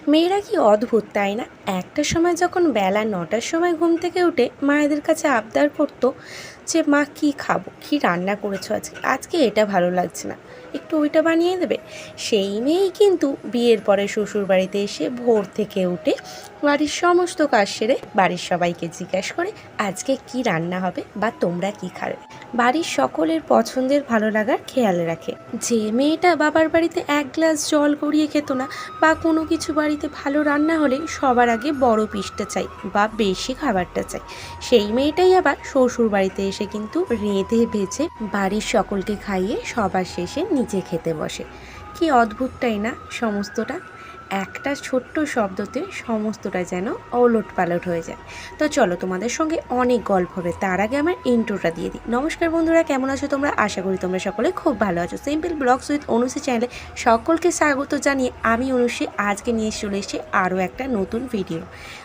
মেয়েরা কি অদ্ভুত তাই না? একটা সময় যখন বেলা ৯টার সময় ঘুম থেকে উঠে মায়েদের কাছে আবদার করতো যে মা কি খাবো, কি রান্না করেছো আজকে, আজকে এটা ভালো লাগছে না, একটু ওইটা বানিয়ে দেবে। সেই মেয়েই কিন্তু বিয়ের পরে শ্বশুর বাড়িতে এসে ভোর থেকে উঠে বাড়ির সমস্ত কাজ সেরে বাড়ির সবাইকে জিজ্ঞাসা করে আজকে কি রান্না হবে বা তোমরা কি খাবে। বাড়ির সকলের পছন্দের ভালো লাগার খেয়াল রাখে। যে মেয়েটা বাবার বাড়িতে এক গ্লাস জল গড়িয়ে খেত না, বা কোনো কিছু বাড়িতে ভালো রান্না হলে সবার আগে বড় পিসটা চাই বা বেশি খাবারটা চাই, সেই মেয়েটাই আবার শ্বশুর বাড়িতে এসে কিন্তু রেঁধে ভেজে বাড়ির সকলকে খাইয়ে সবার শেষে নিজে খেতে বসে। কি অদ্ভুতটাই না সমস্তটা! একটা ছোট্ট শব্দতে সমস্তটা যেন ওলট পালট হয়ে যায়। তো চলো, তোমাদের সঙ্গে অনেক গল্প হবে, তার আগে আমার ইন্ট্রোটা দিয়ে দিই। নমস্কার বন্ধুরা, কেমন আছো তোমরা? আশা করি তোমরা সকলে খুব ভালো আছো। সিম্পল ব্লগস উইথ অনুশ্রী চ্যানেলে সকলকে স্বাগত জানিয়ে আমি অনুশ্রী আজকে নিয়ে চলে এসেছি আরও একটা নতুন ভিডিও।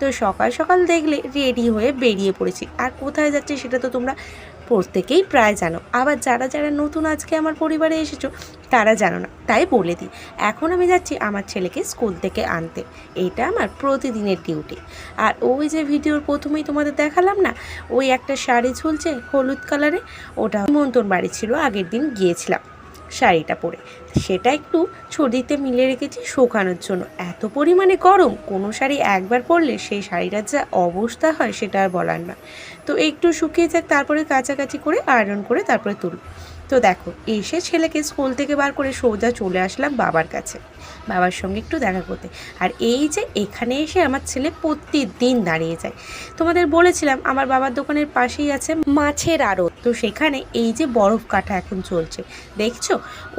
তো সকাল সকাল দেখলে রেডি হয়ে বেরিয়ে পড়েছি, আর কোথায় যাচ্ছে সেটা তো তোমরা প্রত্যেকেই প্রায় জানো, আবার যারা যারা নতুন আজকে আমার পরিবারে এসেছো তারা জানো না, তাই বলে দিই। এখন আমি যাচ্ছি আমার ছেলেকে স্কুল থেকে আনতে, এইটা আমার প্রতিদিনের ডিউটি। আর ওই যে ভিডিওর প্রথমেই তোমাদের দেখালাম না, ওই একটা শাড়ি ঝুলছে হলুদ কালারে, ওটা নিমন্ত্রণ বাড়ি ছিল, আগের দিন গিয়েছিলাম শাড়িটা পরে, সেটা একটু ছড়িতে মিলে রেখেছি শুকানোর জন্য। এত পরিমাণে গরম, কোনো শাড়ি একবার পরলে সেই শাড়িটার যা অবস্থা হয় সেটা আর বলার না। তো একটু শুকিয়ে যাক, তারপরে কাছাকাছি করে আয়রন করে তারপরে তুলব। তো দেখো, এসে ছেলেকে স্কুল থেকে বার করে সোজা চলে আসলাম বাবার কাছে, বাবার সঙ্গে একটু দেখা করতে। আর এই যে এখানে এসে আমার ছেলে প্রতিদিন দাঁড়িয়ে যায়। তোমাদের বলেছিলাম আমার বাবার দোকানের পাশেই আছে মাছের আড়ত, তো সেখানে এই যে বরফ কাটা এখন চলছে দেখছো,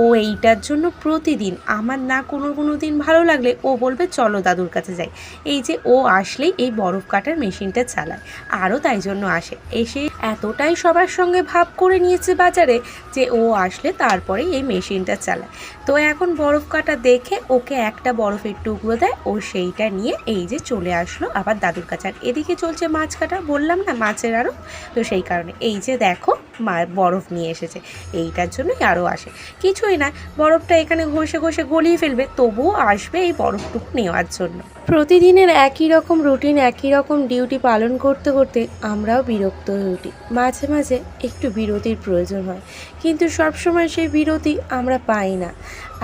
ও এইটার জন্য প্রতিদিন আমার না কোনো দিন ভালো লাগলে ও বলবে চলো দাদুর কাছে যাই। এই যে ও আসলেই এই বরফ কাটার মেশিনটা চালায়, আরও তাই জন্য আসে। এসে এতটাই সবার সঙ্গে ভাব করে নিয়েছে বাজারে যে ও আসলে তারপরেই এই মেশিনটা চালায়। তো এখন বরফ কাটা দেখে ওকে একটা বরফের টুকরো দেয়, ও সেইটা নিয়ে এই যে চলে আসলো আবার দাদুর কাছে। আর এদিকে চলছে মাছ কাটা, বললাম না মাছের আরও, তো সেই কারণে এই যে দেখো মা বরফ নিয়ে এসেছে, এইটার জন্যই আরও আসে। কিছুই না, বরফটা এখানে ঘষে ঘষে গলিয়ে ফেলবে, তবুও আসবে এই বরফটুকু নেওয়ার জন্য। প্রতিদিনের একই রকম রুটিন, একই রকম ডিউটি পালন করতে করতে আমরাও বিরক্ত হয়ে উঠি। মাঝে মাঝে একটু বিরতির প্রয়োজন হয়, কিন্তু সবসময় সেই বিরতি আমরা পাই না।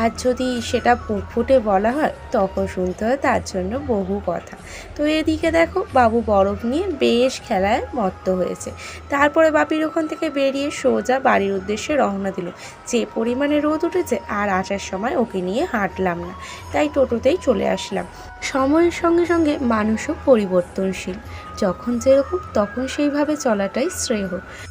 আর যদি সেটা বুক ফুটে বলা হয় তখন শুনতে হয় তার জন্য বহু কথা। তো এদিকে দেখো বাবু বরফ নিয়ে বেশ খেলায় মত্ত হয়েছে। তারপরে বাপির ওখান থেকে বেরিয়ে সোজা বাড়ির উদ্দেশ্যে রওনা দিল। যে পরিমাণে রোদ উঠেছে, আর আসার সময় ওকে নিয়ে হাঁটলাম না, তাই টোটোতেই চলে আসলাম। সময়ের সঙ্গে সঙ্গে মানুষও পরিবর্তনশীল, যখন যেরকম তখন সেইভাবে চলাটাই শ্রেয়।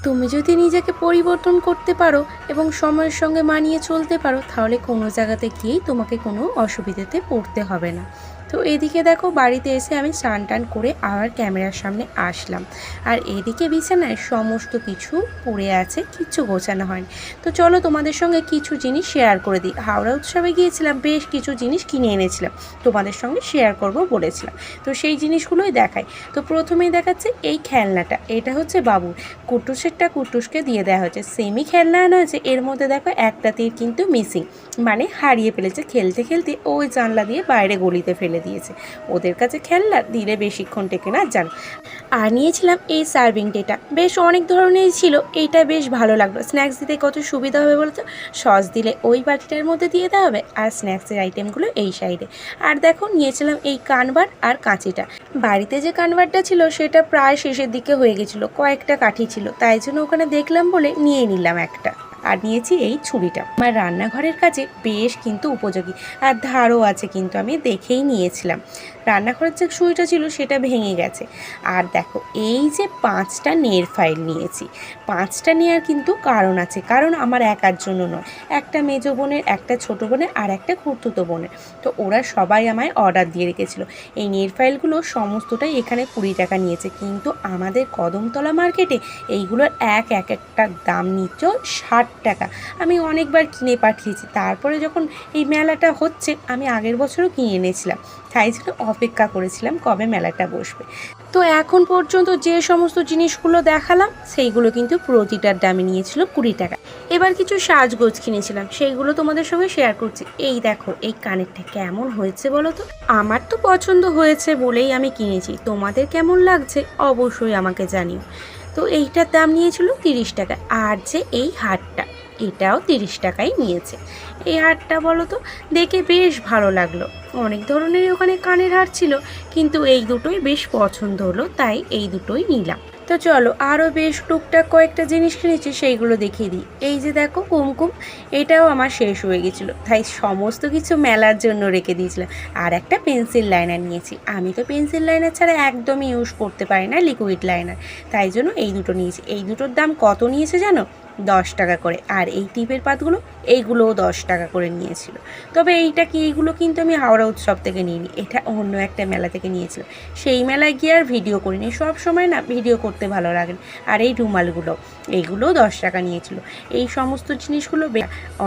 তুমি যদি নিজেকে পরিবর্তন করতে পারো এবং সময়ের সঙ্গে মানিয়ে চলতে পারো, তাহলে কোনো জায়গাতে গিয়েই তোমাকে কোনো অসুবিধাতে পড়তে হবে না। তো এদিকে দেখো বাড়িতে এসে আমি স্নান টান করে আবার ক্যামেরার সামনে আসলাম। আর এদিকে বিছানায় সমস্ত কিছু পড়ে আছে, কিচ্ছু গোছানো হয়নি। তো চলো তোমাদের সঙ্গে কিছু জিনিস শেয়ার করে দিই। হাওড়া উৎসবে গিয়েছিলাম, বেশ কিছু জিনিস কিনে এনেছিলাম, তোমাদের সঙ্গে শেয়ার করব বলেছিলাম, তো সেই জিনিসগুলোই দেখাই। তো প্রথমেই দেখাচ্ছে এই খেলনাটা, এটা হচ্ছে বাবুর, কুটুসেরটা কুটুসকে দিয়ে দেওয়া হয়েছে। সেমি খেলনা আনা হয়েছে, এর মধ্যে দেখো একটা তীর কিন্তু মিসিং, মানে হারিয়ে ফেলেছে। খেলতে খেলতে ওই জানলা দিয়ে বাইরে গলিতে ফেলে দিয়েছে। ওদের কাছে খেলনা দিলে বেশিক্ষণ টেকে না জানো। আর নিয়েছিলাম এই সার্ভিং ট্রেটা, বেশ অনেক ধরনেরই ছিল, এইটা বেশ ভালো লাগলো। স্ন্যাক্স দিতে কত সুবিধা হবে বলো তো, সস দিলে ওই বাটিটার মধ্যে দিয়ে দেওয়া হবে, আর স্ন্যাক্সের আইটেমগুলো এই সাইডে। আর দেখো নিয়েছিলাম এই কানবার আর কাঁচিটা। বাড়িতে যে কানবারটা ছিল সেটা প্রায় শেষের দিকে হয়ে গেছিলো, কয়েকটা কাঠি ছিল, তাই জন্য ওখানে দেখলাম বলে নিয়ে নিলাম একটা। আর নিয়েছি এই ছুরিটা, আমার রান্নাঘরের কাছে বেশ কিন্তু উপযোগী, আর ধারও আছে, কিন্তু আমি দেখেই নিয়েছিলাম। রান্নাঘরের যে ছুরিটা ছিল সেটা ভেঙে গেছে। আর দেখো এই যে 5টা নেল ফাইল নিয়েছি, 5টা নেওয়ার কিন্তু কারণ আছে, কারণ আমার একার জন্য নয়, একটা মেজো বোনের, একটা ছোটো বোনের, আর একটা খুড়তুতো বোনের। তো ওরা সবাই আমায় অর্ডার দিয়ে রেখেছিলো। এই নেল ফাইলগুলো সমস্তটাই এখানে 20 টাকা নিয়েছে, কিন্তু আমাদের কদমতলা মার্কেটে এইগুলোর একটা দাম নিচ্ছ 60 টাকা। আমি অনেকবার কিনে পাঠিয়েছি, তারপরে যখন এই মেলাটা হচ্ছে, আমি আগের বছরও কিনে এনেছিলাম, তাই জন্য অপেক্ষা করেছিলাম কবে মেলাটা বসবে। তো এখন পর্যন্ত যে সমস্ত জিনিসগুলো দেখালাম সেইগুলো কিন্তু প্রতিটার দামে নিয়েছিল 20 টাকা। এবার কিছু সাজগোজ কিনেছিলাম, সেইগুলো তোমাদের সঙ্গে শেয়ার করছি। এই দেখো এই কানেরটা কেমন হয়েছে বলো তো। আমার তো পছন্দ হয়েছে বলেই আমি কিনেছি, তোমাদের কেমন লাগছে অবশ্যই আমাকে জানিও। তো এইটার দাম নিয়েছিল 30 টাকা। আর যে এই হারটা, এটাও 30 টাকাই নিয়েছে। এই হারটা বলো তো দেখে বেশ ভালো লাগলো। অনেক ধরনের ওখানে কানের হার ছিল, কিন্তু এই দুটোই বেশ পছন্দ হলো, তাই এই দুটোই নিলাম। তো চলো আরও বেশ টুকটাক কয়েকটা জিনিস কিনেছি, সেইগুলো দেখিয়ে দিই। এই যে দেখো কুমকুম, এটাও আমার শেষ হয়ে গেছিলো, তাই সমস্ত কিছু মেলার জন্য রেখে দিয়েছিলাম। আর একটা পেন্সিল লাইনার নিয়েছি, আমি তো পেন্সিল লাইনার ছাড়া একদমই ইউজ করতে পারি না, লিকুইড লাইনার, তাই জন্য এই দুটো নিয়েছি। এই দুটোর দাম কত নিয়েছে জানো? 10 টাকা করে। আর এই টিপের পাতগুলো, এইগুলোও 10 টাকা করে নিয়েছিল। তবে এইটা কি, এইগুলো কিন্তু আমি হাওড়া উৎসব থেকে নিইনি, এটা অন্য একটা মেলা থেকে নিয়েছিলাম। সেই মেলায় গিয়ে আর ভিডিও করিনি, সব সময় না ভিডিও করতে ভালো লাগে। আর এই রুমালগুলো, এইগুলোও 10 টাকা নিয়েছিল। এই সমস্ত জিনিসগুলো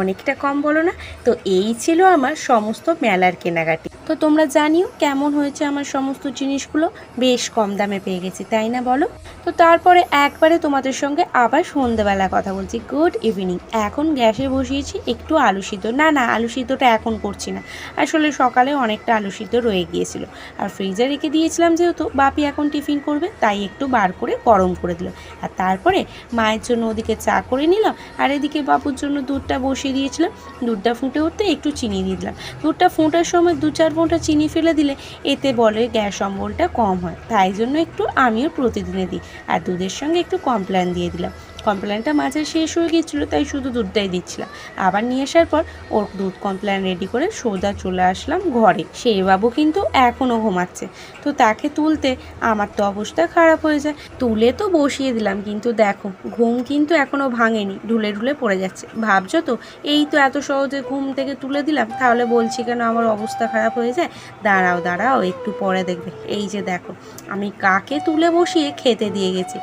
অনেকটা কম বলো না? তো এই ছিল আমার সমস্ত মেলার কেনাকাটি। তো তোমরা জানিও কেমন হয়েছে আমার সমস্ত জিনিসগুলো। বেশ কম দামে পেয়ে গেছি, তাই না বলো? তো তারপরে একবারে তোমাদের সঙ্গে আবার সন্ধ্যেবেলা কথা বলছি। Good evening. এখন গ্যাসে বসিয়েছি একটু আলু সিদ্ধ। না আলু সিদ্ধটা এখন করছি না, আসলে সকালে অনেকটা আলু সিদ্ধ রয়ে গিয়েছিল, আর ফ্রিজে রেখে দিয়েছিলাম যেহেতু বাপি এখন টিফিন করবে, তাই একটু বার করে গরম করে দিল। আর তারপরে মায়ের জন্য ওদিকে চা করে নিলাম, আর এদিকে বাবুর জন্য দুধটা বসিয়ে দিয়েছিলাম। দুধটা ফুটে উঠতে একটু চিনি দিয়ে দিলাম। দুধটা ফোটার সময় 2-4 ফোঁটা চিনি ফেলে দিলে এতে বলে গ্যাস অম্বলটা কম হয়, তাই জন্য একটু আমিও প্রতিদিনে দিই। আর দুধের সঙ্গে একটু কমপ্ল্যান দিয়ে দিলাম। কমপ্ল্যানটা মাঝে শেষ হয়ে গিয়েছিলো, তাই শুধু দুধটাই দিচ্ছিলাম। আবার নিয়ে আসার পর ওর দুধ কমপ্ল্যান রেডি করে সোজা চলে আসলাম ঘরে। সেই বাবু কিন্তু এখনও ঘুমাচ্ছে, তো তাকে তুলতে আমার তো অবস্থা খারাপ হয়ে যায়। তুলে তো বসিয়ে দিলাম, কিন্তু দেখো ঘুম কিন্তু এখনও ভাঙেনি, ঢুলে ঢুলে পড়ে যাচ্ছে। ভাবছো তো এই তো এত সহজে ঘুম থেকে তুলে দিলাম, তাহলে বলছি কেন আমার অবস্থা খারাপ হয়ে যায়? দাঁড়াও একটু পরে দেখবে। এই যে দেখো আমি কাকে তুলে বসিয়ে খেতে দিয়ে গেছি।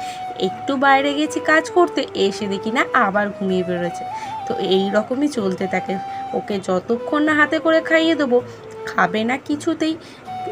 একটু বাইরে গেছি কাজ করতে, এসে দেখি না আবার ঘুমিয়ে বেরোচ্ছে। তো এই রকমই চলতে থাকে। ওকে যতক্ষণ না হাতে করে খাইয়ে দেবো, খাবে না কিছুতেই।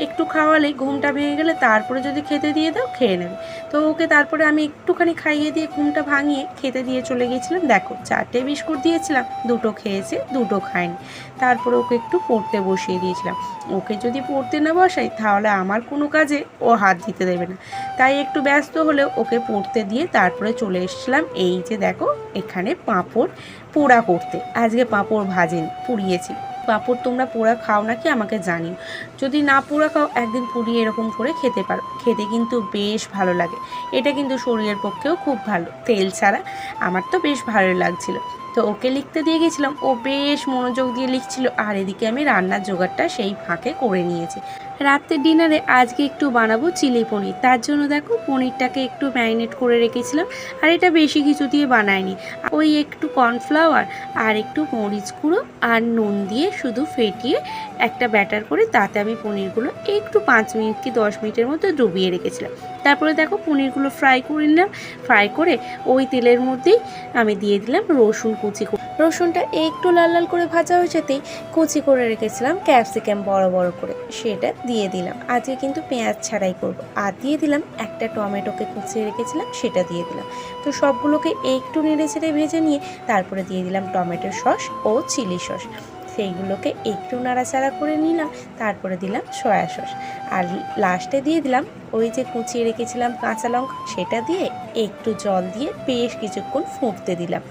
একটু খাওয়ালেই ঘুমটা ভেঙে গেলে তারপরে যদি খেতে দিয়ে দাও খেয়ে নেবে। তো ওকে তারপরে আমি একটুখানি খাইয়ে দিয়ে ঘুমটা ভাঙিয়ে খেতে দিয়ে চলে গিয়েছিলাম। দেখো 4টে বিস্কুট দিয়েছিলাম, 2টো খেয়েছে, 2টো খায়নি। তারপরে ওকে একটু পড়তে বসিয়ে দিয়েছিলাম। ওকে যদি পড়তে না বসাই তাহলে আমার কোনো কাজে ও হাত দিতে দেবে না, তাই একটু ব্যস্ত হলেও ওকে পড়তে দিয়ে তারপরে চলে এসেছিলাম। এই যে দেখো এখানে পাঁপড় পোড়া করতে। আজকে পাঁপড় ভাজেনি, পুড়িয়েছি। পাঁপড় তোমরা পোড়া খাও নাকি আমাকে জানিও। যদি না পোড়া খাও একদিন পুড়িয়ে এরকম করে খেতে পারো, খেতে কিন্তু বেশ ভালো লাগে। এটা কিন্তু শরীরের পক্ষেও খুব ভালো, তেল ছাড়া। আমার তো বেশ ভালো লাগছিল। তো ওকে লিখতে দিয়ে গেছিলাম, ও বেশ মনোযোগ দিয়ে লিখছিল, আর এদিকে আমি রান্নার জোগাড়টা সেই ফাঁকে করে নিয়েছি। রাতের ডিনারে আজকে একটু বানাবো চিলি পনির। তার জন্য দেখো পনিরটাকে একটু ম্যারিনেট করে রেখেছিলাম, আর এটা বেশি কিছু দিয়ে বানাইনি, ওই একটু কর্নফ্লাওয়ার আর একটু মরিচ গুঁড়ো আর নুন দিয়ে শুধু ফেটিয়ে একটা ব্যাটার করে তাতে আমি পনিরগুলো একটু 5 মিনিট কি 10 মিনিটের মতো ডুবিয়ে রেখেছিলাম। তারপরে দেখো পনিরগুলো ফ্রাই করে নিলাম। ফ্রাই করে ওই তেলের মধ্যেই আমি দিয়ে দিলাম রসুন কুচি। রসুনটা একটু লাল লাল করে ভাজা হয়ে যেতেই কুচি করে রেখেছিলাম ক্যাপসিকাম বড় বড় করে, সেটা দিয়ে দিলাম। আজকে কিন্তু পেঁয়াজ ছাড়াই করব। আর দিয়ে দিলাম একটা টমেটোকে কুচিয়ে রেখেছিলাম, সেটা দিয়ে দিলাম। তো সবগুলোকে একটু নেড়ে চেড়ে ভেজে নিয়ে তারপরে দিয়ে দিলাম টমেটো সস ও চিলি সস। সেইগুলোকে একটু নাড়াচাড়া করে নিলাম। তারপরে দিলাম সয়া সস, আর লাস্টে দিয়ে দিলাম ওই যে কুচিয়ে রেখেছিলাম কাঁচা লঙ্কা, সেটা দিয়ে একটু জল দিয়ে বেশ কিছুক্ষণ ফুটতে দিলাম।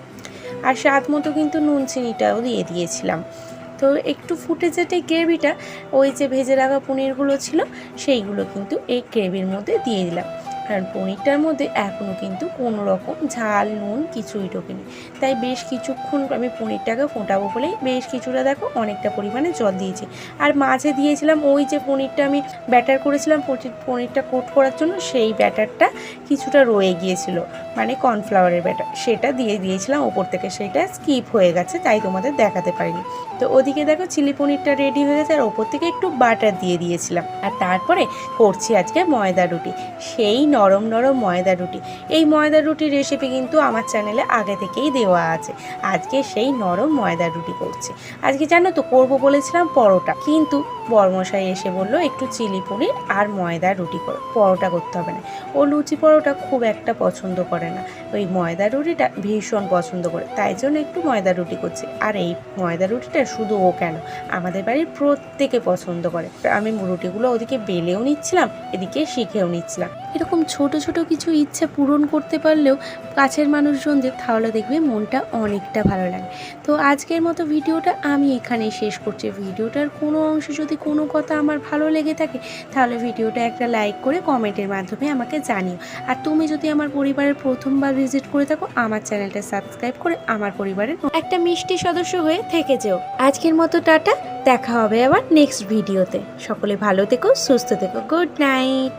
আর স্বাদ মতো কিন্তু নুন চিনিটাও দিয়ে দিয়েছিলাম। তো একটু ফুটে যেতে গ্রেভিটা, ওই যে ভেজে রাখা পনিরগুলো ছিল সেইগুলো কিন্তু এই গ্রেভির মধ্যে দিয়ে দিলাম। কারণ পনিরটার মধ্যে এখনও কিন্তু কোনো রকম ঝাল নুন কিছুই ঢোকেনি, তাই বেশ কিছুক্ষণ আমি পনিরটাকে ফোটাবো বলেই বেশ কিছুটা দেখো অনেকটা পরিমাণে জল দিয়েছি। আর মাঝে দিয়েছিলাম ওই যে পনিরটা আমি ব্যাটার করেছিলাম পনিরটা কোট করার জন্য, সেই ব্যাটারটা কিছুটা রয়ে গিয়েছিল, মানে কর্নফ্লাওয়ারের ব্যাটার, সেটা দিয়ে দিয়েছিলাম ওপর থেকে। সেটা স্কিপ হয়ে গেছে, তাই তোমাদের দেখাতে পারিনি। তো ওদিকে দেখো চিলি পনিরটা রেডি হয়ে গেছে, আর ওপর থেকে একটু বাটার দিয়ে দিয়েছিলাম। আর তারপরে করছি আজকে ময়দা রুটি। সেই নরম নরম ময়দা রুটি। এই ময়দা রুটির রেসিপি কিন্তু আমার চ্যানেলে আগে থেকেই দেওয়া আছে। আজকে সেই নরম ময়দা রুটি করছি। আজকে জানো তো করবো বলেছিলাম পরোটা, কিন্তু বরমশাই এসে বললো একটু চিলি পনির আর ময়দা রুটি করো, পরোটা করতে হবে না। ও লুচি পরোটা খুব একটা পছন্দ করে না, ওই ময়দা রুটিটা ভীষণ পছন্দ করে, তাই জন্য একটু ময়দা রুটি করছি। আর এই ময়দা রুটিটা শুধু ও কেন, আমাদের বাড়ির প্রত্যেকে পছন্দ করে। আমি রুটিগুলো ওদিকে বেলেও নিচ্ছিলাম, এদিকে শিখেও নিচ্ছিলাম। এরকম ছোট ছোট কিছু ইচ্ছা পূরণ করতে পারলেও কাছের মানুষজনদের, তাহলে দেখবে মনটা অনেকটা ভালো লাগে। তো আজকের মতো ভিডিওটা আমি এখানেই শেষ করছি। ভিডিওটার কোনো অংশ যদি কোনো কথা আমার ভালো লেগে থাকে, তাহলে ভিডিওটা একটা লাইক করে কমেন্টের মাধ্যমে আমাকে জানিও। আর তুমি যদি আমার পরিবারের প্রথমবার ভিজিট করে থাকো, আমার চ্যানেলটা সাবস্ক্রাইব করে আমার পরিবারের একটা মিষ্টি সদস্য হয়ে থেকে যেও। আজকের মতো টাটা, দেখা হবে আবার নেক্সট ভিডিওতে। সকলে ভালো থেকো, সুস্থ থেকো, গুড নাইট।